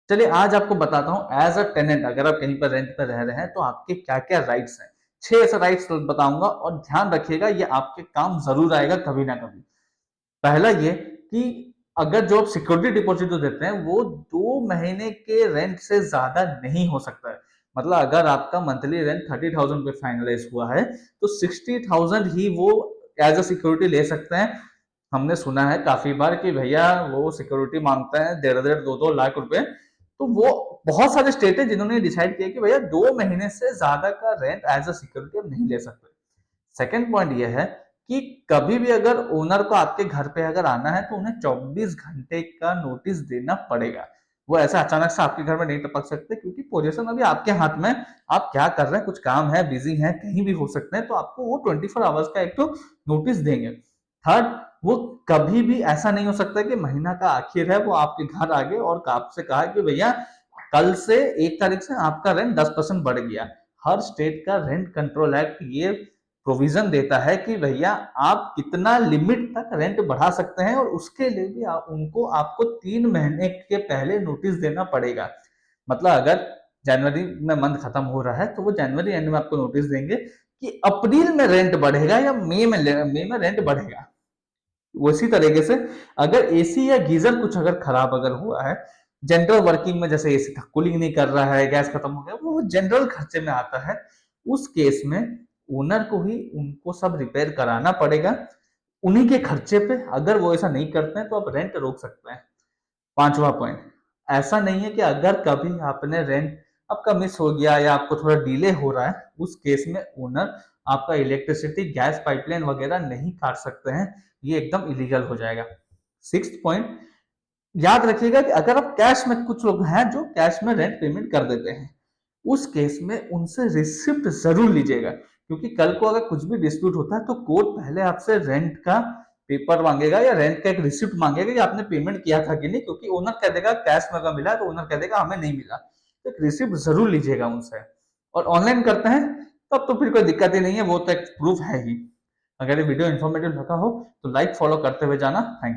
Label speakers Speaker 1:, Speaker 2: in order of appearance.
Speaker 1: चलिए आज आपको बताता हूँ एज अ टेनेंट अगर आप कहीं पर रेंट पर रह रहे हैं तो आपके क्या क्या राइट्स हैं। 6 ऐसे राइट्स बताऊंगा और ध्यान रखिएगा ये आपके काम जरूर आएगा कभी ना कभी। पहला ये कि अगर जो आप सिक्योरिटी डिपॉजिट जो देते हैं वो 2 महीने के रेंट से ज्यादा नहीं हो सकता है। मतलब अगर आपका मंथली रेंट 30,000 पे फाइनलाइज हुआ है तो 60,000 ही वो एज अ सिक्योरिटी ले सकते हैं। हमने सुना है काफी बार कि भैया वो सिक्योरिटी मांगता है 1.5-2 लाख रुपए। तो वो बहुत सारे स्टेट है जिन्होंने डिसाइड किया कि भैया 2 महीने से ज्यादा का रेंट एज अ सिक्योरिटी आप नहीं ले सकते। सेकेंड पॉइंट ये है कि कभी भी अगर ओनर को आपके घर पे अगर आना है तो उन्हें 24 घंटे का नोटिस देना पड़ेगा। वो ऐसा अचानक से आपके घर में नहीं टपक सकते क्योंकि पोजीशन अभी आपके हाथ में। आप क्या कर रहे हैं, कुछ काम है, बिजी है, कहीं भी हो सकते हैं, तो आपको वो 24 आवर्स का एक तो नोटिस देंगे। थर्ड, वो कभी भी ऐसा नहीं हो सकता कि महीना का आखिर है वो आपके घर आ गए और आपसे कहा कि भैया कल से 1 तारीख से आपका रेंट 10% बढ़ गया। हर स्टेट का रेंट कंट्रोल एक्ट ये प्रोविजन देता है कि भैया आप कितना लिमिट तक रेंट बढ़ा सकते हैं और उसके लिए भी आपको 3 महीने के पहले नोटिस देना पड़ेगा। मतलब अगर जनवरी में मंथ खत्म हो रहा है तो वो जनवरी एंड में आपको नोटिस देंगे कि अप्रैल में रेंट बढ़ेगा या मई में रेंट बढ़ेगा। उसी तरीके से अगर एसी या गीजर कुछ अगर खराब अगर हुआ है जनरल वर्किंग में, जैसे एसी कूलिंग नहीं कर रहा है, गैस खत्म हो गया, वो जनरल खर्चे में आता है। उस केस में ओनर को ही उनको सब रिपेयर कराना पड़ेगा उन्हीं के खर्चे पे। अगर वो ऐसा नहीं करते हैं तो आप रेंट रोक सकते हैं। पांचवा पॉइंट, ऐसा नहीं है कि अगर कभी आपने रेंट आपका मिस हो गया या आपको थोड़ा डिले हो रहा है उस केस में ओनर आपका इलेक्ट्रिसिटी गैस पाइपलाइन वगैरह नहीं काट सकते हैं। ये एकदम इलीगल हो जाएगा। सिक्स पॉइंट, याद रखिएगा कि अगर आप कैश में, कुछ लोग हैं जो कैश में रेंट पेमेंट कर देते हैं, उस केस में उनसे रिसिप्ट जरूर लीजिएगा क्योंकि कल को अगर कुछ भी डिस्प्यूट होता है तो कोर्ट पहले आपसे रेंट का पेपर मांगेगा या रेंट का एक रिसिप्ट मांगेगा कि आपने पेमेंट किया था कि नहीं, क्योंकि ओनर कह देगा कैश में अगर मिला तो ओनर कह देगा हमें नहीं मिला। तो एक रिसिप्ट जरूर लीजिएगा उनसे। और ऑनलाइन करते हैं तब तो फिर कोई दिक्कत ही नहीं है, वो तो एक प्रूफ है ही। अगर ये वीडियो इन्फॉर्मेटिव लगा हो तो लाइक फॉलो करते हुए जाना। Thank you.